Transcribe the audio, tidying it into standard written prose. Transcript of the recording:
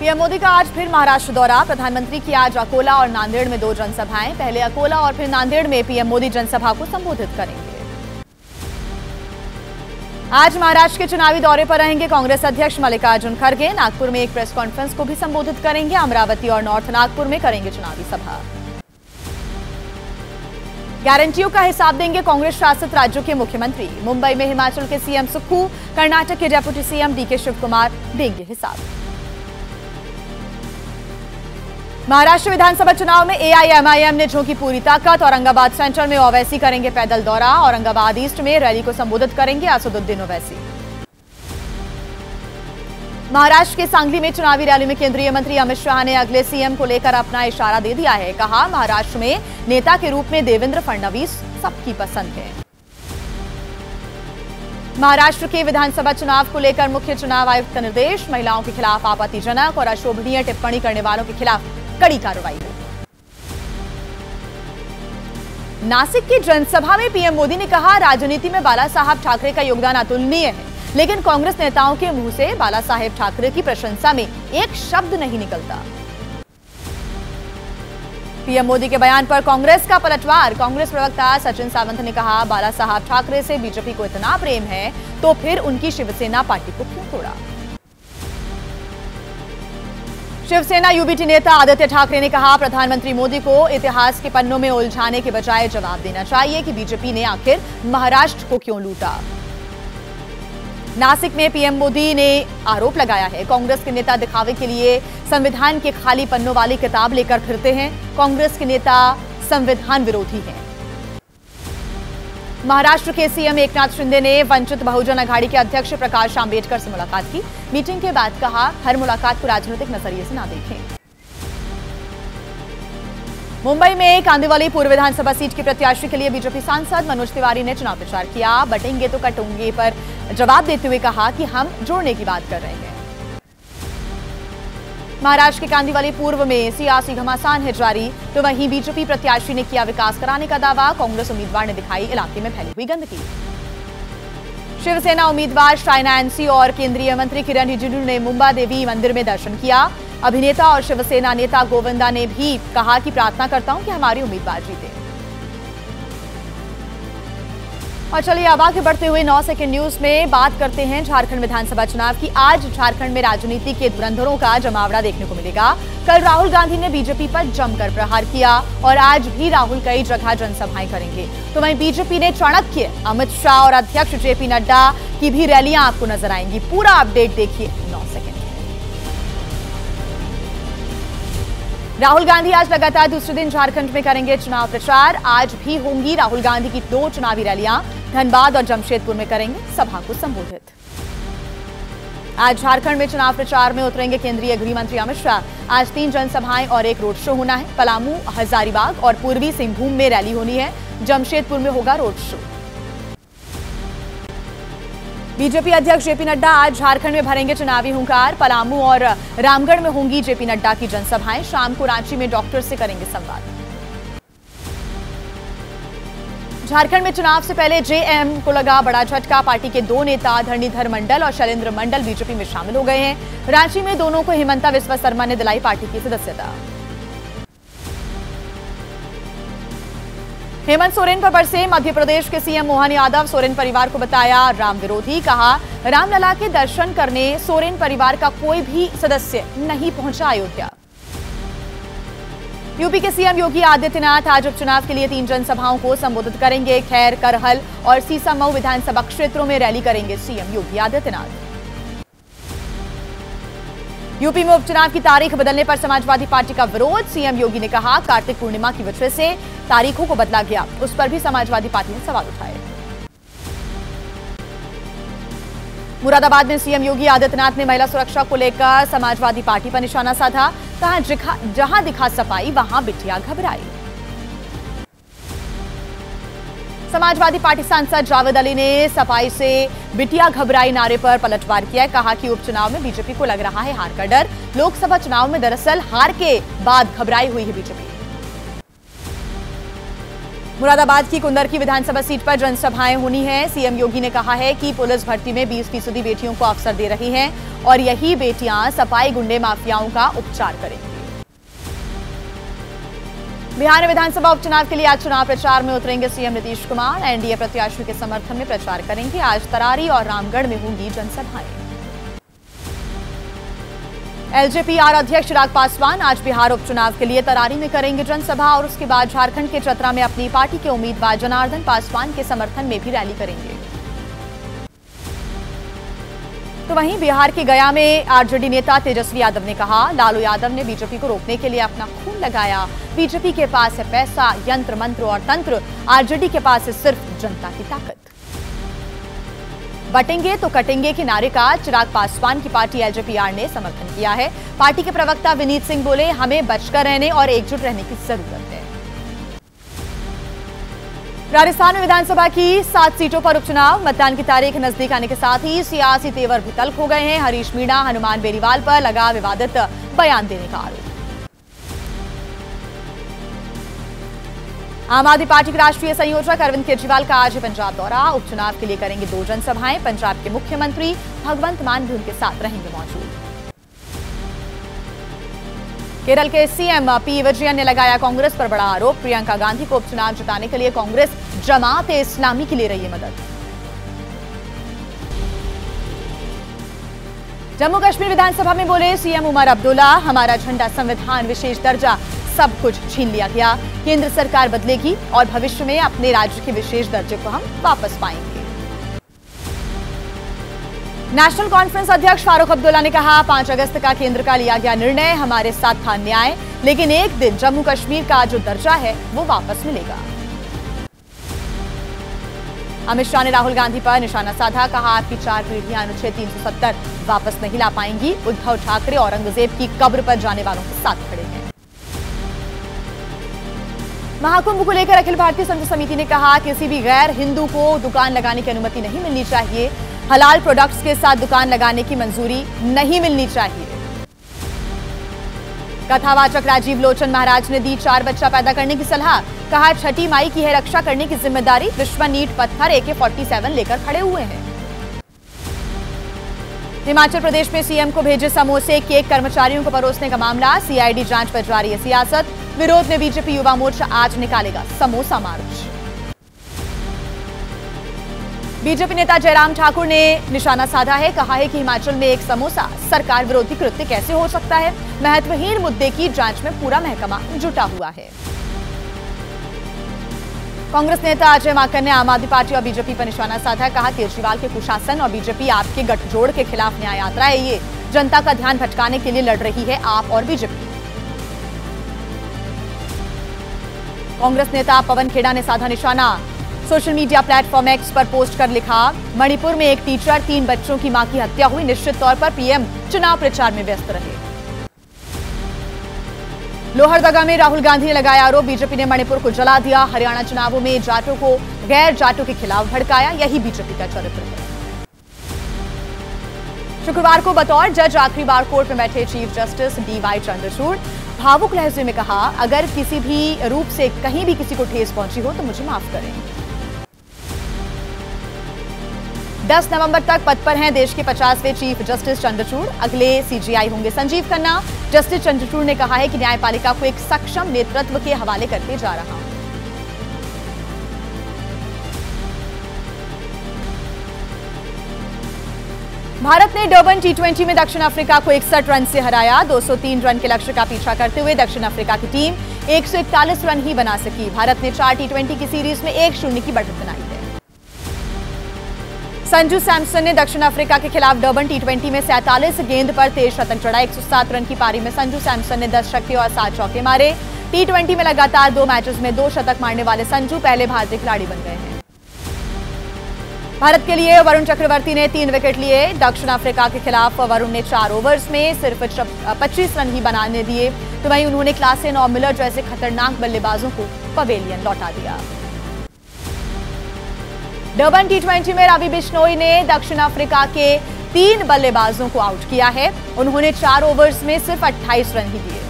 PM Modi का आज फिर महाराष्ट्र दौरा। प्रधानमंत्री की आज अकोला और नांदेड़ में 2 जनसभाएं। पहले अकोला और फिर नांदेड़ में पीएम मोदी जनसभा को संबोधित करेंगे। आज महाराष्ट्र के चुनावी दौरे पर रहेंगे कांग्रेस अध्यक्ष मल्लिकार्जुन खड़गे। नागपुर में एक प्रेस कॉन्फ्रेंस को भी संबोधित करेंगे। अमरावती और नॉर्थ नागपुर में करेंगे चुनावी सभा। गारंटियों का हिसाब देंगे कांग्रेस शासित राज्यों के मुख्यमंत्री। मुंबई में हिमाचल के सीएम सुक्खू, कर्नाटक के डेप्यूटी सीएम डीके शिवकुमार देंगे हिसाब। महाराष्ट्र विधानसभा चुनाव में एआईएमआईएम ने झोंकी पूरी ताकत। औरंगाबाद सेंटर में ओवैसी करेंगे पैदल दौरा। औरंगाबाद ईस्ट में रैली को संबोधित करेंगे असदुद्दीन ओवैसी। महाराष्ट्र के सांगली में चुनावी रैली में केंद्रीय मंत्री अमित शाह ने अगले सीएम को लेकर अपना इशारा दे दिया है। कहा, महाराष्ट्र में नेता के रूप में देवेंद्र फडणवीस सबकी पसंद है। महाराष्ट्र के विधानसभा चुनाव को लेकर मुख्य चुनाव आयुक्त का निर्देश। महिलाओं के खिलाफ आपत्तिजनक और अशोभनीय टिप्पणी करने वालों के खिलाफ कड़ी कार्रवाई हो। नासिक की जनसभा में पीएम मोदी ने कहा, राजनीति में बाला साहब ठाकरे का योगदान अतुलनीय है, लेकिन कांग्रेस नेताओं के मुंह से बाला साहेब ठाकरे की प्रशंसा में एक शब्द नहीं निकलता। पीएम मोदी के बयान पर कांग्रेस का पलटवार। कांग्रेस प्रवक्ता सचिन सावंत ने कहा, बाला साहब ठाकरे से बीजेपी को इतना प्रेम है तो फिर उनकी शिवसेना पार्टी को क्यों तोड़ा। शिवसेना यूबीटी नेता आदित्य ठाकरे ने कहा, प्रधानमंत्री मोदी को इतिहास के पन्नों में उलझाने के बजाय जवाब देना चाहिए कि बीजेपी ने आखिर महाराष्ट्र को क्यों लूटा। नासिक में पीएम मोदी ने आरोप लगाया है, कांग्रेस के नेता दिखावे के लिए संविधान के खाली पन्नों वाली किताब लेकर फिरते हैं। कांग्रेस के नेता संविधान विरोधी हैं। महाराष्ट्र के सीएम एकनाथ शिंदे ने वंचित बहुजन अघाड़ी के अध्यक्ष प्रकाश आंबेडकर से मुलाकात की। मीटिंग के बाद कहा, हर मुलाकात को राजनीतिक नजरिए से ना देखें। मुंबई में कांदिवली पूर्व विधानसभा सीट की प्रत्याशी के लिए बीजेपी सांसद मनोज तिवारी ने चुनाव प्रचार किया। बटेंगे तो कटोंगे पर जवाब देते हुए कहा कि हम जोड़ने की बात कर रहे हैं। महाराष्ट्र के कांदिवली पूर्व में सियासी घमासान है जारी, तो वहीं बीजेपी प्रत्याशी ने किया विकास कराने का दावा। कांग्रेस उम्मीदवार ने दिखाई इलाके में फैली हुई गंदगी। शिवसेना उम्मीदवार शाइना एनसी और केंद्रीय मंत्री किरण रिजिजू ने मुंबा देवी मंदिर में दर्शन किया। अभिनेता और शिवसेना नेता गोविंदा ने भी कहा कि प्रार्थना करता हूं कि हमारे उम्मीदवार जीते। और चलिए अब आगे बढ़ते हुए 9 सेकंड न्यूज में बात करते हैं झारखंड विधानसभा चुनाव की। आज झारखंड में राजनीति के धुरंधरों का जमावड़ा देखने को मिलेगा। कल राहुल गांधी ने बीजेपी पर जमकर प्रहार किया और आज भी राहुल कई जगह जनसभाएं करेंगे। तो वहीं बीजेपी ने चाणक्य अमित शाह और अध्यक्ष जेपी नड्डा की भी रैलियां आपको नजर आएंगी। पूरा अपडेट देखिए 9 सेकंड। राहुल गांधी आज लगातार दूसरे दिन झारखंड में करेंगे चुनाव प्रचार। आज भी होंगी राहुल गांधी की 2 चुनावी रैलियां। धनबाद और जमशेदपुर में करेंगे सभा को संबोधित। आज झारखंड में चुनाव प्रचार में उतरेंगे केंद्रीय गृह मंत्री अमित शाह। आज 3 जनसभाएं और एक रोड शो होना है। पलामू, हजारीबाग और पूर्वी सिंहभूम में रैली होनी है। जमशेदपुर में होगा रोड शो। बीजेपी अध्यक्ष जेपी नड्डा आज झारखंड में भरेंगे चुनावी हुंकार। पलामू और रामगढ़ में होंगी जेपी नड्डा की जनसभाएं। शाम को रांची में डॉक्टर से करेंगे संवाद। झारखंड में चुनाव से पहले जेएम को लगा बड़ा झटका। पार्टी के 2 नेता धरणीधर मंडल और शैलेंद्र मंडल बीजेपी में शामिल हो गए हैं। रांची में दोनों को हिमंता विश्व शर्मा ने दिलाई पार्टी की सदस्यता। हेमंत सोरेन पर बरसे मध्य प्रदेश के सीएम मोहन यादव। सोरेन परिवार को बताया राम विरोधी। कहा, रामलला के दर्शन करने सोरेन परिवार का कोई भी सदस्य नहीं पहुंचा अयोध्या। यूपी के सीएम योगी आदित्यनाथ आज उपचुनाव के लिए 3 जनसभाओं को संबोधित करेंगे। खैर, करहल और सीसामऊ विधानसभा क्षेत्रों में रैली करेंगे सीएम योगी आदित्यनाथ। यूपी में उपचुनाव की तारीख बदलने पर समाजवादी पार्टी का विरोध। सीएम योगी ने कहा, कार्तिक पूर्णिमा की वजह से तारीखों को बदला गया। उस पर भी समाजवादी पार्टी ने सवाल उठाए। मुरादाबाद में सीएम योगी आदित्यनाथ ने महिला सुरक्षा को लेकर समाजवादी पार्टी पर निशाना साधा। कहा, जहां दिखा सफाई वहां बिटिया घबराई। समाजवादी पार्टी सांसद जावेद अली ने सफाई से बिटिया घबराई नारे पर पलटवार किया। कहा कि उपचुनाव में बीजेपी को लग रहा है हार का डर। लोकसभा चुनाव में दरअसल हार के बाद घबराई हुई है बीजेपी। मुरादाबाद की कुंदर की विधानसभा सीट पर जनसभाएं होनी है। सीएम योगी ने कहा है कि पुलिस भर्ती में 20% बेटियों को अवसर दे रही हैं और यही बेटियां सफाई गुंडे माफियाओं का उपचार करेंगी। बिहार में विधानसभा उपचुनाव के लिए आज चुनाव प्रचार में उतरेंगे सीएम नीतीश कुमार। एनडीए प्रत्याशियों के समर्थन में प्रचार करेंगे। आज तरारी और रामगढ़ में होंगी जनसभाएं। एलजेपीआर अध्यक्ष चिराग पासवान आज बिहार उपचुनाव के लिए तरारी में करेंगे जनसभा और उसके बाद झारखंड के चतरा में अपनी पार्टी के उम्मीदवार जनार्दन पासवान के समर्थन में भी रैली करेंगे। तो वहीं बिहार के गया में आरजेडी नेता तेजस्वी यादव ने कहा, लालू यादव ने बीजेपी को रोकने के लिए अपना खून लगाया। बीजेपी के पास है पैसा, यंत्र मंत्र और तंत्र, आरजेडी के पास है सिर्फ जनता की ताकत। बटेंगे तो कटेंगे के नारे का चिराग पासवान की पार्टी एलजेपीआर ने समर्थन किया है। पार्टी के प्रवक्ता विनीत सिंह बोले, हमें बचकर रहने और एकजुट रहने की जरूरत है। राजस्थान में विधानसभा की 7 सीटों पर उपचुनाव। मतदान की तारीख नजदीक आने के साथ ही सियासी तेवर भी तल्ख हो गए हैं। हरीश मीणा हनुमान बेनीवाल पर लगा विवादित बयान देने का आरोप। आम आदमी पार्टी के राष्ट्रीय संयोजक अरविंद केजरीवाल का आज पंजाब दौरा। उपचुनाव के लिए करेंगे 2 जनसभाएं। पंजाब के मुख्यमंत्री भगवंत मान भी उनके साथ रहेंगे मौजूद। केरल के सीएम पी विजयन ने लगाया कांग्रेस पर बड़ा आरोप। प्रियंका गांधी को उपचुनाव जिताने के लिए कांग्रेस जमात-ए-इस्लामी की ले रही है मदद। जम्मू कश्मीर विधानसभा में बोले सीएम उमर अब्दुल्ला, हमारा झंडा, संविधान, विशेष दर्जा सब कुछ छीन लिया गया। केंद्र सरकार बदलेगी और भविष्य में अपने राज्य के विशेष दर्जे को हम वापस पाएंगे। नेशनल कॉन्फ्रेंस अध्यक्ष फारूक अब्दुल्ला ने कहा, 5 अगस्त का केंद्र का लिया गया निर्णय हमारे साथ था न्याय, लेकिन एक दिन जम्मू कश्मीर का जो दर्जा है वो वापस मिलेगा। अमित शाह ने राहुल गांधी पर निशाना साधा, कहा आपकी 4 पीढ़ियां अनुच्छेद 370 वापस नहीं ला पाएंगी। उद्धव ठाकरे औरंगजेब की कब्र पर जाने वालों के साथ खड़े हैं। महाकुंभ को लेकर अखिल भारतीय संत समिति ने कहा, किसी भी गैर हिंदू को दुकान लगाने की अनुमति नहीं मिलनी चाहिए। हलाल प्रोडक्ट्स के साथ दुकान लगाने की मंजूरी नहीं मिलनी चाहिए। कथावाचक राजीव लोचन महाराज ने दी 4 बच्चा पैदा करने की सलाह, कहा छठी माई की है रक्षा करने की जिम्मेदारी। विश्वनीत पत्थर AK-47 लेकर खड़े हुए हैं। हिमाचल प्रदेश में सीएम को भेजे समोसे, केक कर्मचारियों को परोसने का मामला। सीआईडी जांच पर जारी है सियासत। विरोध में बीजेपी युवा मोर्चा आज निकालेगा समोसा मार्च। बीजेपी नेता जयराम ठाकुर ने निशाना साधा है, कहा है कि हिमाचल में एक समोसा सरकार विरोधी कृत्य कैसे हो सकता है। महत्वहीन मुद्दे की जांच में पूरा महकमा जुटा हुआ है। कांग्रेस नेता अजय माकन ने आम आदमी पार्टी और बीजेपी पर निशाना साधा, कहा केजरीवाल के कुशासन और बीजेपी आपके गठजोड़ के खिलाफ न्याय यात्रा है। ये जनता का ध्यान भटकाने के लिए लड़ रही है आप और बीजेपी। कांग्रेस नेता पवन खेड़ा ने साधा निशाना। सोशल मीडिया प्लेटफॉर्म एक्स पर पोस्ट कर लिखा, मणिपुर में एक टीचर 3 बच्चों की मां की हत्या हुई। निश्चित तौर पर पीएम चुनाव प्रचार में व्यस्त रहे। लोहरदगा में राहुल गांधी ने लगाया आरोप, बीजेपी ने मणिपुर को जला दिया। हरियाणा चुनावों में जाटों को गैर जाटों के खिलाफ भड़काया, यही बीजेपी का चरित्र है। शुक्रवार को बतौर जज आखिरी बार कोर्ट में बैठे चीफ जस्टिस DY चंद्रचूड़ भावुक लहजे में कहा, अगर किसी भी रूप से कहीं भी किसी को ठेस पहुंची हो तो मुझे माफ करें। 10 नवंबर तक पद पर हैं देश के 50वें चीफ जस्टिस चंद्रचूड़। अगले CJI होंगे संजीव खन्ना। जस्टिस चंद्रचूड़ ने कहा है कि न्यायपालिका को एक सक्षम नेतृत्व के हवाले करते जा रहा हूं। भारत ने डर्बन T20 में दक्षिण अफ्रीका को 61 रन से हराया। 203 रन के लक्ष्य का पीछा करते हुए दक्षिण अफ्रीका की टीम 141 रन ही बना सकी। भारत ने 4 T20 की सीरीज में 1-0 की बढ़त बनाई है। संजू सैमसन ने दक्षिण अफ्रीका के खिलाफ डर्बन T20 में 47 गेंद पर 23 शतक जड़ा। 107 रन की पारी में संजू सैमसन ने 10 छक्के और 7 चौके मारे। T20 में लगातार 2 मैचेस में 2 शतक मारने वाले संजू पहले भारतीय खिलाड़ी बन गए हैं। भारत के लिए वरुण चक्रवर्ती ने 3 विकेट लिए। दक्षिण अफ्रीका के खिलाफ वरुण ने 4 ओवर्स में सिर्फ 25 रन ही बनाने दिए, तो वहीं उन्होंने क्लासेन और मिलर जैसे खतरनाक बल्लेबाजों को पवेलियन लौटा दिया। डर्बन T20 में रवि बिश्नोई ने दक्षिण अफ्रीका के 3 बल्लेबाजों को आउट किया है। उन्होंने 4 ओवर्स में सिर्फ 28 रन ही दिए।